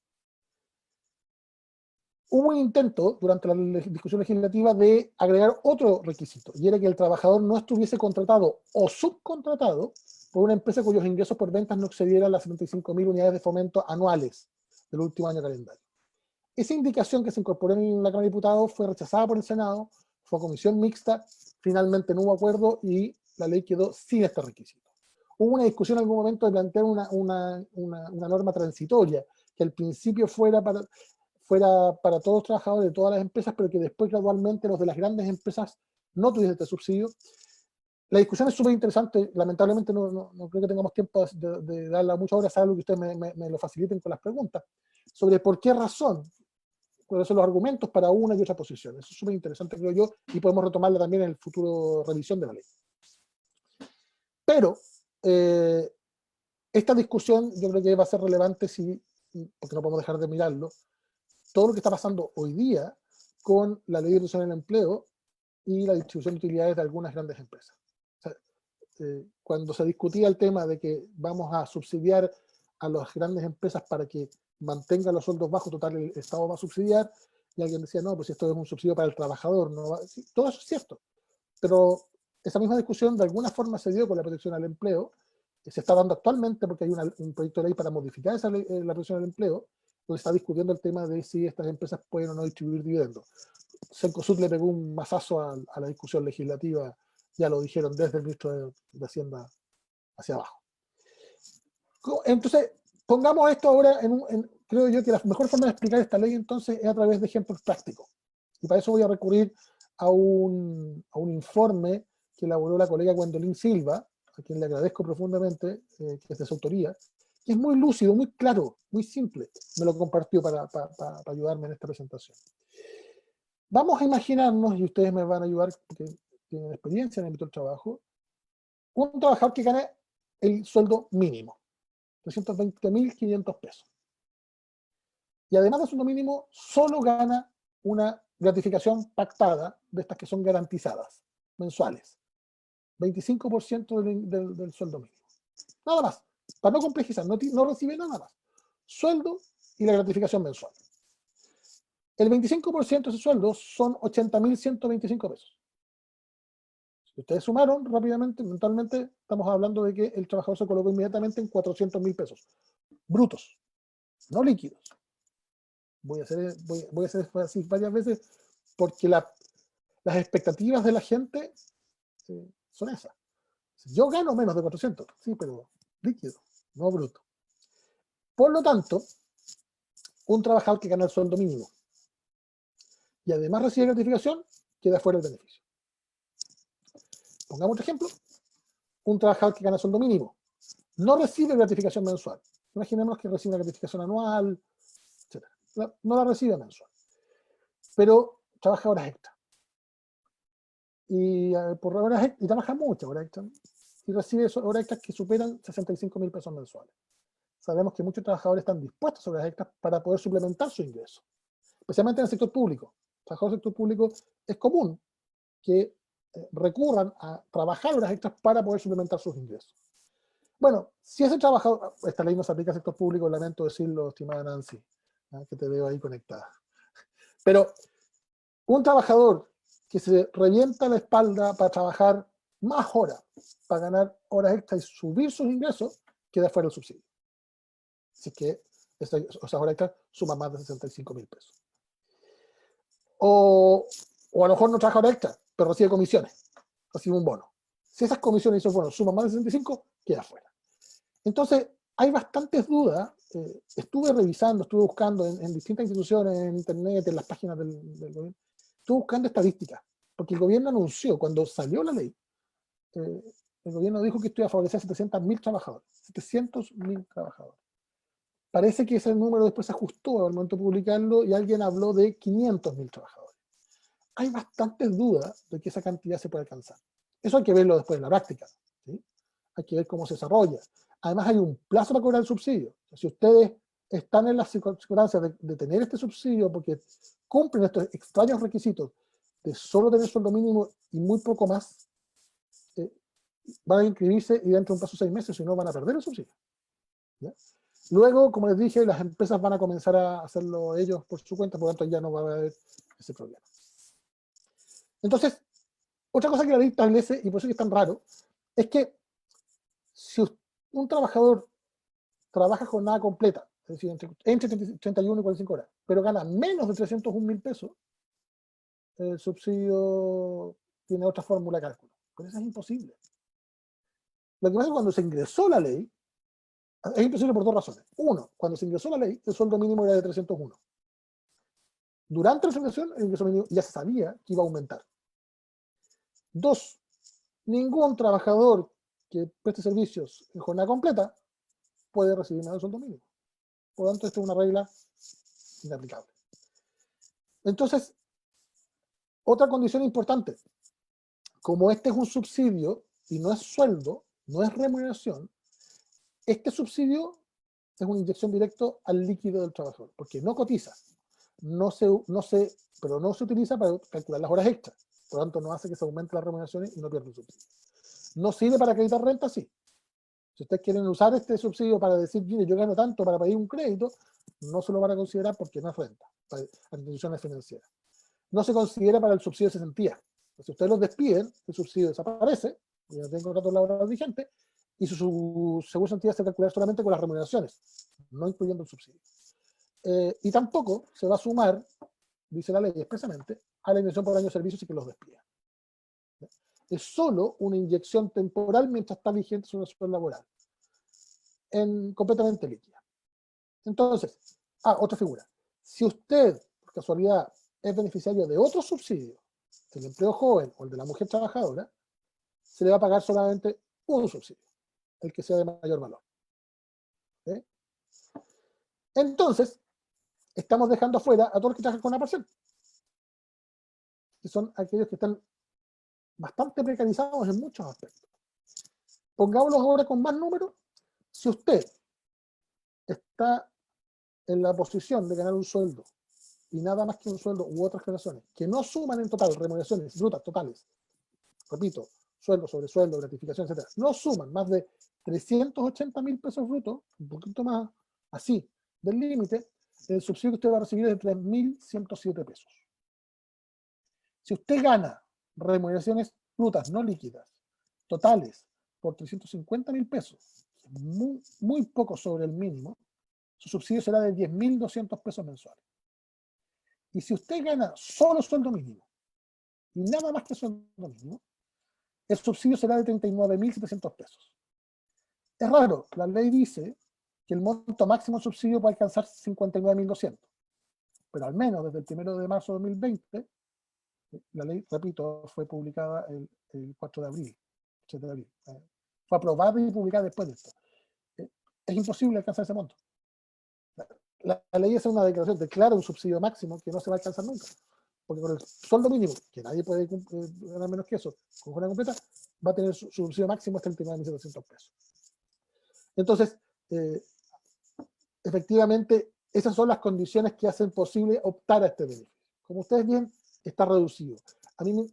Hubo un intento durante la discusión legislativa de agregar otro requisito, y era que el trabajador no estuviese contratado o subcontratado por una empresa cuyos ingresos por ventas no excedieran las 75.000 unidades de fomento anuales del último año calendario. Esa indicación que se incorporó en la Cámara de Diputados fue rechazada por el Senado, fue a comisión mixta, finalmente no hubo acuerdo y la ley quedó sin este requisito. Hubo una discusión en algún momento de plantear una norma transitoria, que al principio fuera para todos los trabajadores de todas las empresas, pero que después gradualmente los de las grandes empresas no tuviesen este subsidio. La discusión es súper interesante, lamentablemente no creo que tengamos tiempo de darla muchas horas, algo que ustedes me lo faciliten con las preguntas, sobre por qué razón, cuáles son los argumentos para una y otra posición. Eso es súper interesante, creo yo, y podemos retomarla también en el futuro revisión de la ley. Pero esta discusión yo creo que va a ser relevante, porque no podemos dejar de mirarlo, todo lo que está pasando hoy día con la ley de reducción del empleo y la distribución de utilidades de algunas grandes empresas. O sea, cuando se discutía el tema de que vamos a subsidiar a las grandes empresas para que mantengan los sueldos bajos, total, el Estado va a subsidiar, y alguien decía, no, pues esto es un subsidio para el trabajador. No va. Sí, todo eso es cierto, pero esa misma discusión de alguna forma se dio con la protección al empleo, que se está dando actualmente porque hay un proyecto de ley para modificar esa ley, la protección al empleo, donde está discutiendo el tema de si estas empresas pueden o no distribuir dividendos. Cencosud le pegó un mazazo a la discusión legislativa, ya lo dijeron desde el ministro de Hacienda hacia abajo. Entonces, pongamos esto ahora creo yo que la mejor forma de explicar esta ley entonces es a través de ejemplos prácticos. Y para eso voy a recurrir a un informe que elaboró la colega Gwendolyn Silva, a quien le agradezco profundamente, que es de su autoría, que es muy lúcido, muy claro, muy simple. Me lo compartió para ayudarme en esta presentación. Vamos a imaginarnos, y ustedes me van a ayudar porque tienen experiencia en el ámbito del trabajo, un trabajador que gane el sueldo mínimo, 320.500 pesos. Y además del sueldo mínimo, solo gana una gratificación pactada, de estas que son garantizadas, mensuales. 25% del sueldo mínimo. Nada más, para no complejizar, no recibe nada más. Sueldo y la gratificación mensual. El 25% de ese sueldo son 80.125 pesos. Si ustedes sumaron rápidamente, mentalmente, estamos hablando de que el trabajador se colocó inmediatamente en 400.000 pesos. Brutos, no líquidos. Voy a hacer así varias veces porque las expectativas de la gente son esas. Yo gano menos de 400, sí, pero líquido, no bruto. Por lo tanto, un trabajador que gana el sueldo mínimo y además recibe gratificación, queda fuera del beneficio. Pongamos otro ejemplo. Un trabajador que gana el sueldo mínimo no recibe gratificación mensual. Imaginemos que recibe una gratificación anual, etc. No la recibe mensual, pero trabaja horas extra. Y por horas extra, y trabaja muchas horas extra, y recibe horas extras que superan 65.000 pesos mensuales. Sabemos que muchos trabajadores están dispuestos a horas extras para poder suplementar su ingreso, especialmente en el sector público. Trabajadores del sector público es común que recurran a trabajar horas extras para poder suplementar sus ingresos. Bueno, si ese trabajador, esta ley no se aplica al sector público, lamento decirlo, estimada Nancy, que te veo ahí conectada. Pero un trabajador que se revienta la espalda para trabajar más horas, para ganar horas extras y subir sus ingresos, queda fuera del subsidio. Así que esas horas extras suman más de 65.000 pesos. O a lo mejor no trabaja horas extras, pero recibe comisiones, recibe un bono. Si esas comisiones y esos bonos suman más de 65, queda fuera. Entonces, hay bastantes dudas. Estuve revisando, estuve buscando en distintas instituciones, en internet, en las páginas del gobierno. Estuve buscando estadísticas, porque el gobierno anunció, cuando salió la ley, el gobierno dijo que esto iba a favorecer a 700.000 trabajadores. 700.000 trabajadores. Parece que ese número después se ajustó al momento de publicarlo y alguien habló de 500.000 trabajadores. Hay bastantes dudas de que esa cantidad se puede alcanzar. Eso hay que verlo después en la práctica, ¿sí? Hay que ver cómo se desarrolla. Además hay un plazo para cobrar el subsidio. Si ustedes están en las circunstancias de tener este subsidio porque cumplen estos extraños requisitos de solo tener sueldo mínimo y muy poco más, van a inscribirse y dentro de un plazo de 6 meses, si no van a perder el subsidio. ¿Ya? Luego, como les dije, las empresas van a comenzar a hacerlo ellos por su cuenta, por lo tanto ya no va a haber ese problema. Entonces, otra cosa que la ley establece, y por eso es tan raro, es que si un trabajador trabaja jornada completa, es decir, entre 31 y 45 horas, pero gana menos de 301.000 pesos, el subsidio tiene otra fórmula de cálculo. Pero eso es imposible. Lo que pasa es que cuando se ingresó la ley, es imposible por dos razones. Uno, cuando se ingresó la ley, el sueldo mínimo era de 301. Durante la transición, el ingreso mínimo ya se sabía que iba a aumentar. Dos, ningún trabajador que preste servicios en jornada completa puede recibir menos del sueldo mínimo. Por lo tanto, esto es una regla inaplicable. Entonces, otra condición importante, como este es un subsidio y no es sueldo, no es remuneración, este subsidio es una inyección directa al líquido del trabajador, porque no cotiza, pero no se utiliza para calcular las horas extras, por lo tanto no hace que se aumenten las remuneraciones y no pierda el subsidio. No sirve para acreditar renta, sí. Si ustedes quieren usar este subsidio para decir, mire, yo gano tanto para pedir un crédito, no se lo van a considerar porque no es renta para instituciones financieras. No se considera para el subsidio de cesantía. Si ustedes los despiden, el subsidio desaparece, ya no tienen contrato laboral vigente, y su seguro de cesantía se calcula solamente con las remuneraciones, no incluyendo el subsidio. Y tampoco se va a sumar, dice la ley expresamente, a la indemnización por año de servicio si que los despidan. Es solo una inyección temporal mientras está vigente su relación laboral, completamente líquida. Entonces, otra figura. Si usted, por casualidad, es beneficiario de otro subsidio, el empleo joven o el de la mujer trabajadora, se le va a pagar solamente un subsidio, el que sea de mayor valor. ¿Sí? Entonces, estamos dejando afuera a todos los que trabajan con una parcial, que son aquellos que están bastante precarizados en muchos aspectos. Pongámoslos ahora con más números. Si usted está en la posición de ganar un sueldo y nada más que un sueldo u otras generaciones que no suman en total remuneraciones brutas totales, repito, sueldo sobre sueldo, gratificación, etc., no suman más de 380.000 pesos brutos, un poquito más así del límite, el subsidio que usted va a recibir es de 3.107 pesos. Si usted gana remuneraciones brutas no líquidas, totales, por 350.000 pesos, muy, muy poco sobre el mínimo, su subsidio será de 10.200 pesos mensuales. Y si usted gana solo sueldo mínimo y nada más que sueldo mínimo, el subsidio será de 39.700 pesos. Es raro, la ley dice que el monto máximo de subsidio puede alcanzar 59.200, pero al menos desde el 1 de marzo de 2020, la ley, repito, fue publicada el 4 de abril, 7 de abril, fue aprobada y publicada después de esto. Es imposible alcanzar ese monto. La ley hace una declaración, declara un subsidio máximo que no se va a alcanzar nunca, porque con el sueldo mínimo, que nadie puede ganar menos que eso, con jornada completa, va a tener su subsidio máximo hasta 39.700 pesos. Entonces, efectivamente, esas son las condiciones que hacen posible optar a este beneficio. Como ustedes ven, está reducido. A mí,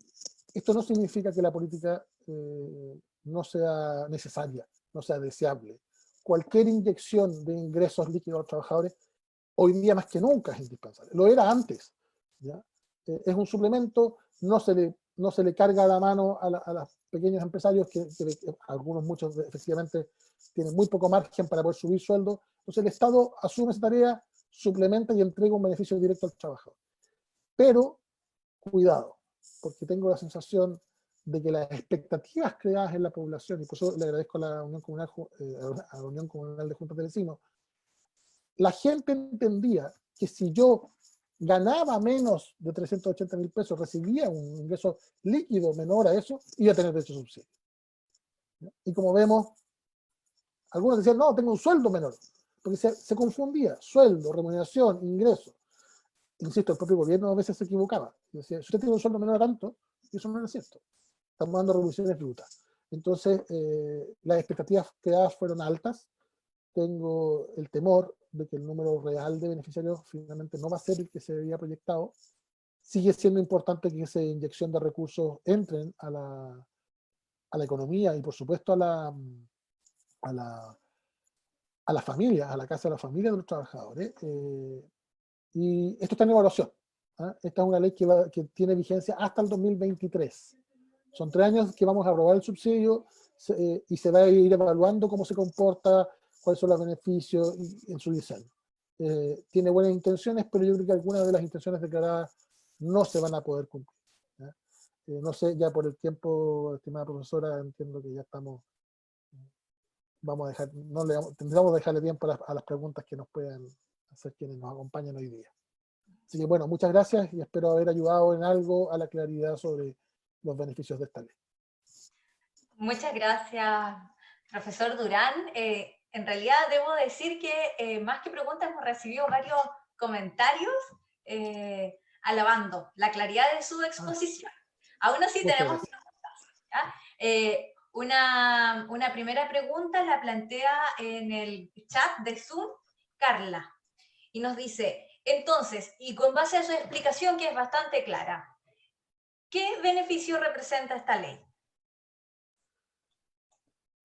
esto no significa que la política no sea necesaria, no sea deseable. Cualquier inyección de ingresos líquidos a los trabajadores, hoy día más que nunca es indispensable. Lo era antes, ¿ya? Es un suplemento, no se le carga la mano a los pequeños empresarios, que algunos, muchos efectivamente tienen muy poco margen para poder subir sueldo. Entonces el Estado asume esa tarea, suplementa y entrega un beneficio directo al trabajador. Pero, cuidado, porque tengo la sensación de que las expectativas creadas en la población, y por eso le agradezco a la Unión Comunal de Juntas de Vecinos, la gente entendía que si yo ganaba menos de 380.000 pesos, recibía un ingreso líquido menor a eso, iba a tener derecho a subsidio. Y como vemos, algunos decían, no, tengo un sueldo menor, porque se confundía sueldo, remuneración, ingreso. Insisto, el propio gobierno a veces se equivocaba. Decía, si usted tiene un sueldo menor a tanto, y eso no era cierto. Estamos dando revoluciones brutas. Entonces, las expectativas creadas fueron altas. Tengo el temor de que el número real de beneficiarios finalmente no va a ser el que se había proyectado. Sigue siendo importante que esa inyección de recursos entren a la economía y por supuesto a la familia, a la casa de la familia de los trabajadores. Y esto está en evaluación. Esta es una ley que tiene vigencia hasta el 2023. Son 3 años que vamos a aprobar el subsidio y se va a ir evaluando cómo se comporta, cuáles son los beneficios en su diseño. Tiene buenas intenciones, pero yo creo que algunas de las intenciones declaradas no se van a poder cumplir. No sé, ya por el tiempo, estimada profesora, entiendo que ya estamos, vamos a dejar, tendríamos que dejarle tiempo a las preguntas que nos puedan hacer quienes nos acompañan hoy día. Así que bueno, muchas gracias y espero haber ayudado en algo a la claridad sobre los beneficios de esta ley. Muchas gracias, profesor Durán. En realidad debo decir que más que preguntas hemos recibido varios comentarios alabando la claridad de su exposición. Aún así Muchas tenemos gracias. preguntas, ¿ya? Una primera pregunta la plantea en el chat de Zoom Carla y nos dice, entonces, y con base a su explicación que es bastante clara, ¿qué beneficio representa esta ley?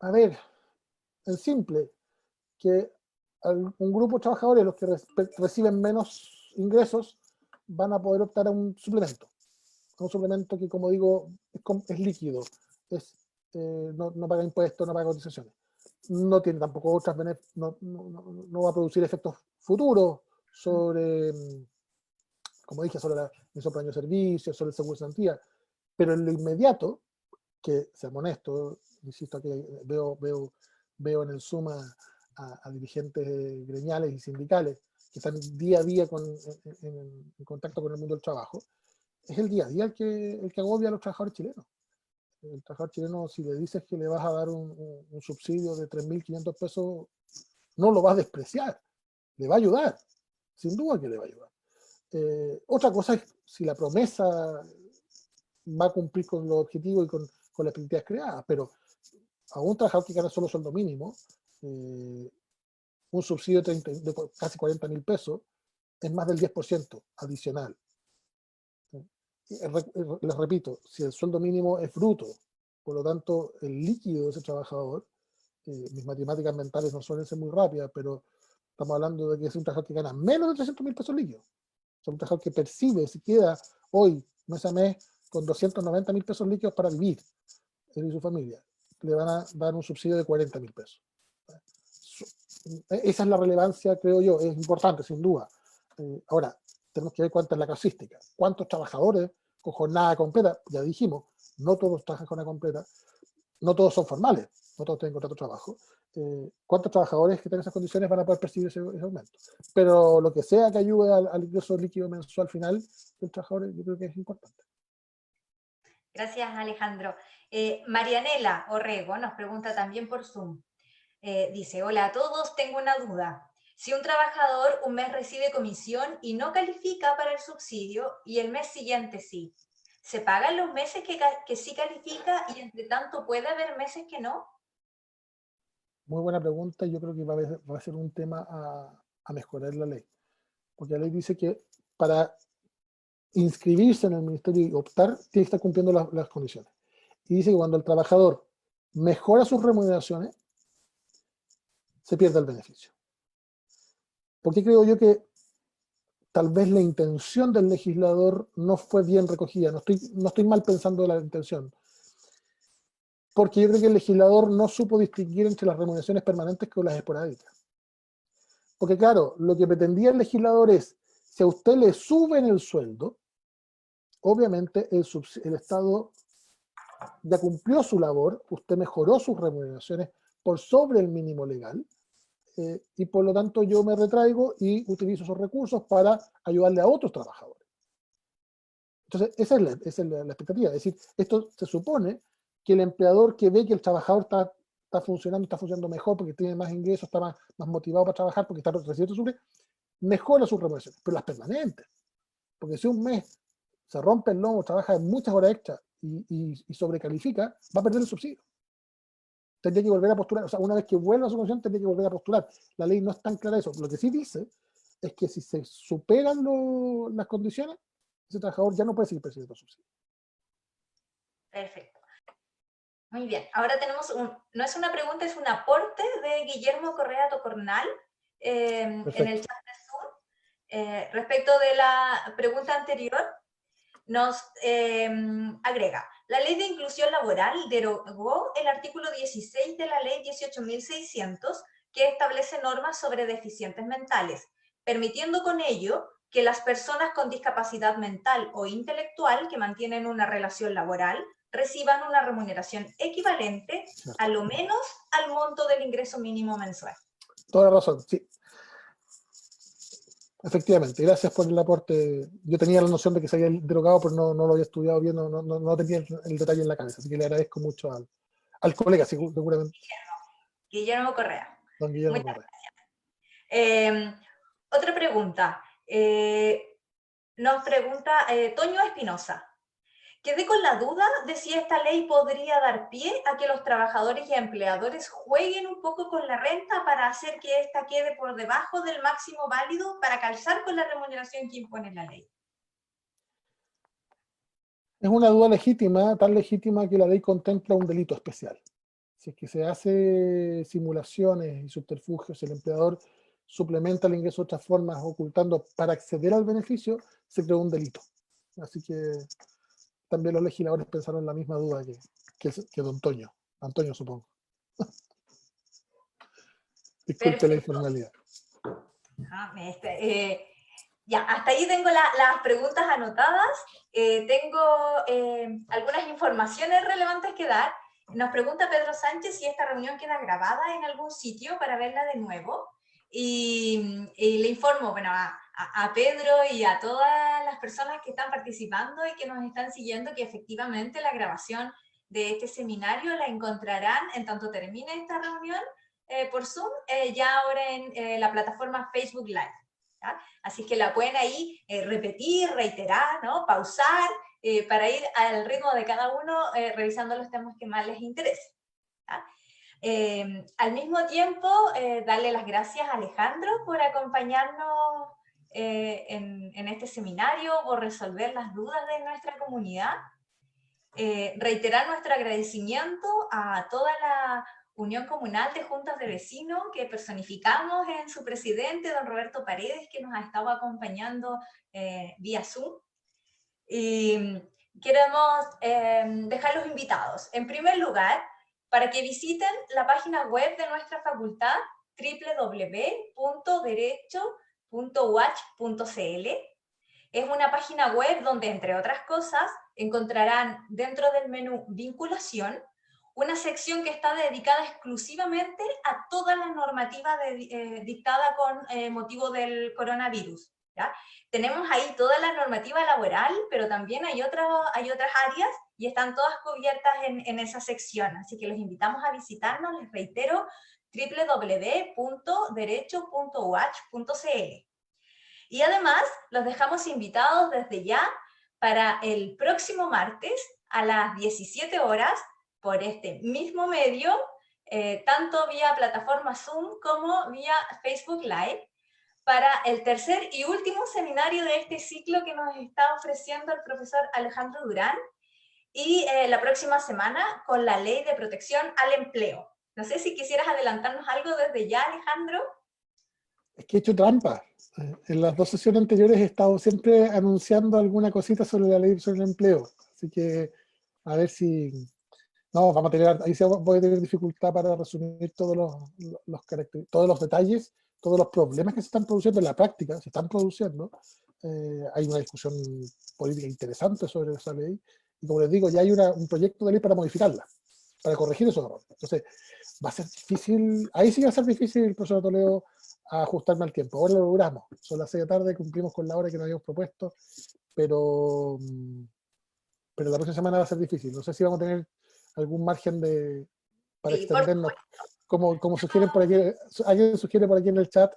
A ver, es simple, que un grupo de trabajadores, los que reciben menos ingresos, van a poder optar a un suplemento. A un suplemento que, como digo, es líquido, no paga impuestos, no paga cotizaciones. No tiene tampoco otras no va a producir efectos futuros sobre, como dije, sobre el año de servicio, sobre el seguro de garantía, pero en lo inmediato, que seamos honestos, insisto que veo en el Zoom a dirigentes gremiales y sindicales que están día a día en contacto con el mundo del trabajo, es el día a día el que agobia a los trabajadores chilenos. El trabajador chileno, si le dices que le vas a dar un subsidio de 3.500 pesos, no lo va a despreciar, le va a ayudar, sin duda que le va a ayudar. Otra cosa es si la promesa va a cumplir con los objetivos y con las expectativas creadas, pero a un trabajador que gana solo sueldo mínimo, un subsidio de casi 40.000 pesos es más del 10% adicional. Les repito, si el sueldo mínimo es bruto, por lo tanto el líquido de ese trabajador, mis matemáticas mentales no suelen ser muy rápidas, pero estamos hablando de que es un trabajador que gana menos de 300.000 pesos líquidos. O sea, un trabajador que percibe, si queda hoy, mes a mes, con 290.000 pesos líquidos para vivir, él y su familia, le van a dar un subsidio de 40.000 pesos. Esa es la relevancia, creo yo, es importante, sin duda. Ahora, tenemos que ver cuánta es la casuística, cuántos trabajadores con jornada completa, ya dijimos, no todos trabajan jornada completa, no todos son formales, no todos tienen contrato de trabajo. ¿Cuántos trabajadores que tengan esas condiciones van a poder percibir ese aumento? Pero lo que sea que ayude al ingreso líquido mensual final del trabajador, yo creo que es importante. Gracias, Alejandro. Marianela Orrego nos pregunta también por Zoom. Dice, hola a todos, tengo una duda. Si un trabajador un mes recibe comisión y no califica para el subsidio y el mes siguiente sí, ¿se pagan los meses que sí califica y entre tanto puede haber meses que no? Muy buena pregunta, yo creo que va a ser un tema a mejorar la ley. Porque la ley dice que para inscribirse en el ministerio y optar, tiene que estar cumpliendo las condiciones. Y dice que cuando el trabajador mejora sus remuneraciones, se pierde el beneficio. ¿Por qué creo yo que tal vez la intención del legislador no fue bien recogida? No estoy mal pensando la intención. Porque yo creo que el legislador no supo distinguir entre las remuneraciones permanentes con las esporádicas. Porque claro, lo que pretendía el legislador es, si a usted le suben el sueldo, obviamente el Estado ya cumplió su labor, usted mejoró sus remuneraciones por sobre el mínimo legal, y por lo tanto yo me retraigo y utilizo esos recursos para ayudarle a otros trabajadores. Entonces, esa es la expectativa. Es decir, esto se supone que el empleador que ve que el trabajador está funcionando mejor porque tiene más ingresos, está más motivado para trabajar porque está recibiendo su mejora sus remuneraciones, pero las permanentes. Porque si un mes se rompe el lomo, trabaja muchas horas extra y sobrecalifica, va a perder el subsidio. Tendría que volver a postular, o sea, una vez que vuelva a su condición, tendría que volver a postular. La ley no es tan clara eso. Lo que sí dice es que si se superan las condiciones, ese trabajador ya no puede seguir percibiendo subsidio. Perfecto. Muy bien. Ahora tenemos no es una pregunta, es un aporte de Guillermo Correa Tocornal en el chat de Zoom. Respecto de la pregunta anterior, nos agrega, la Ley de Inclusión Laboral derogó el artículo 16 de la Ley 18.600 que establece normas sobre deficientes mentales, permitiendo con ello que las personas con discapacidad mental o intelectual que mantienen una relación laboral reciban una remuneración equivalente a lo menos al monto del ingreso mínimo mensual. Toda la razón, sí. Efectivamente, gracias por el aporte. Yo tenía la noción de que se había derogado, pero no lo había estudiado bien, no tenía el detalle en la cabeza, así que le agradezco mucho Al colega, seguramente, Guillermo Correa. don Guillermo Muchas Correa. Otra pregunta. Nos pregunta Toño Espinosa. Quedé con la duda de si esta ley podría dar pie a que los trabajadores y empleadores jueguen un poco con la renta para hacer que ésta quede por debajo del máximo válido para calzar con la remuneración que impone la ley. Es una duda legítima, tan legítima que la ley contempla un delito especial. Si es que se hace simulaciones y subterfugios, el empleador suplementa el ingreso de otras formas, ocultando para acceder al beneficio, se creó un delito. Así que también los legisladores pensaron la misma duda que don Toño. Antonio, supongo. Disculpe la Perfecto. informalidad. Ya, hasta ahí tengo las preguntas anotadas. Tengo algunas informaciones relevantes que dar. Nos pregunta Pedro Sánchez si esta reunión queda grabada en algún sitio para verla de nuevo. Y le informo, bueno, a Pedro y a todas las personas que están participando y que nos están siguiendo que efectivamente la grabación de este seminario la encontrarán en tanto termine esta reunión por Zoom, ya ahora en la plataforma Facebook Live. ¿Ya? Así que la pueden ahí repetir, reiterar, ¿no? Pausar, para ir al ritmo de cada uno, revisando los temas que más les interesen. Al mismo tiempo, darle las gracias a Alejandro por acompañarnos en este seminario, por resolver las dudas de nuestra comunidad. Reiterar nuestro agradecimiento a toda la Unión Comunal de Juntas de Vecinos, que personificamos en su presidente, don Roberto Paredes, que nos ha estado acompañando vía Zoom. Y queremos dejarlos invitados, en primer lugar, para que visiten la página web de nuestra facultad, www.derecho.uach.cl. Es una página web donde, entre otras cosas, encontrarán dentro del menú Vinculación una sección que está dedicada exclusivamente a toda la normativa dictada con motivo del coronavirus. ¿Ya? Tenemos ahí toda la normativa laboral, pero también hay otras áreas y están todas cubiertas en esa sección. Así que los invitamos a visitarnos, les reitero, www.derecho.uach.cl. Y además, los dejamos invitados desde ya para el próximo martes a las 17 horas por este mismo medio, tanto vía plataforma Zoom como vía Facebook Live, para el tercer y último seminario de este ciclo que nos está ofreciendo el profesor Alejandro Durán, y la próxima semana con la Ley de Protección al Empleo. No sé si quisieras adelantarnos algo desde ya, Alejandro. Es que he hecho trampa. En las dos sesiones anteriores he estado siempre anunciando alguna cosita sobre la ley sobre el empleo. Así que a ver si... No, vamos a tener, ahí sí voy a tener dificultad para resumir todos todos los detalles, todos los problemas que se están produciendo en la práctica, se están produciendo. Hay una discusión política interesante sobre esa ley. Y como les digo, ya hay un proyecto de ley para modificarla, para corregir esos errores. Entonces, va a ser difícil, ahí sí va a ser difícil, profesor Toledo, a ajustarme al tiempo. Ahora lo logramos, son las 6 de la tarde, cumplimos con la hora que nos habíamos propuesto, pero la próxima semana va a ser difícil. No sé si vamos a tener algún margen para extendernos, como sugieren por aquí, alguien sugiere por aquí en el chat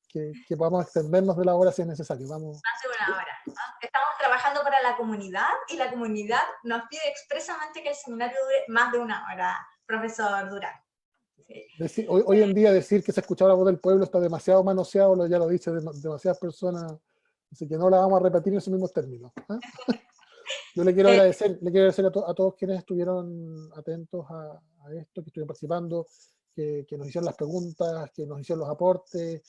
que podamos extendernos de la hora si es necesario. Vamos. Más de una hora. ¿No? Estamos trabajando para la comunidad y la comunidad nos pide expresamente que el seminario dure más de una hora, profesor Durán. Sí. Hoy en día decir que se ha escuchado la voz del pueblo está demasiado manoseado, ya lo dice demasiadas personas, así que no la vamos a repetir en esos mismos términos. Yo le quiero agradecer, a todos quienes estuvieron atentos a esto, que estuvieron participando, que nos hicieron las preguntas, que nos hicieron los aportes.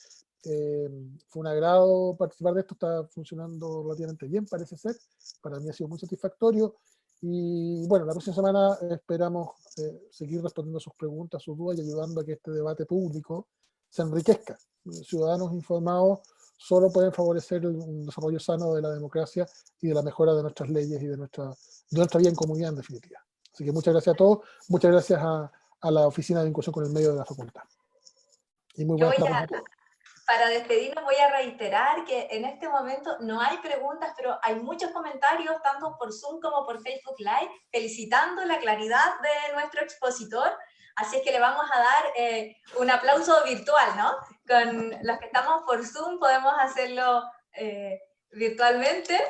Fue un agrado participar de esto, está funcionando relativamente bien, parece ser. Para mí ha sido muy satisfactorio. Y bueno, la próxima semana esperamos seguir respondiendo a sus preguntas, sus dudas y ayudando a que este debate público se enriquezca. Ciudadanos informados solo pueden favorecer un desarrollo sano de la democracia y de la mejora de nuestras leyes y de nuestra vida en comunidad, en definitiva. Así que muchas gracias a todos, muchas gracias a la Oficina de Vinculación con el Medio de la Facultad. Y muy buenas tardes a todos. Para despedirnos voy a reiterar que en este momento no hay preguntas, pero hay muchos comentarios, tanto por Zoom como por Facebook Live, felicitando la claridad de nuestro expositor. Así es que le vamos a dar un aplauso virtual, ¿no? Con los que estamos por Zoom podemos hacerlo virtualmente.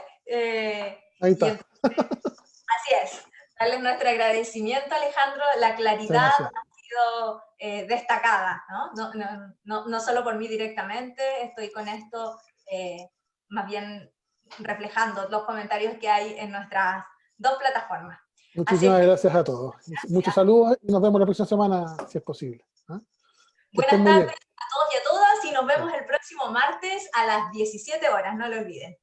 Ahí está. Así es. Darles nuestro agradecimiento, Alejandro. La claridad ha sido destacada, ¿no? No solo por mí directamente, estoy con esto más bien reflejando los comentarios que hay en nuestras dos plataformas. Muchísimas gracias a todos. Gracias. Muchos saludos y nos vemos la próxima semana, si es posible. Buenas tardes a todos y a todas y nos vemos el próximo martes a las 17 horas, no lo olviden.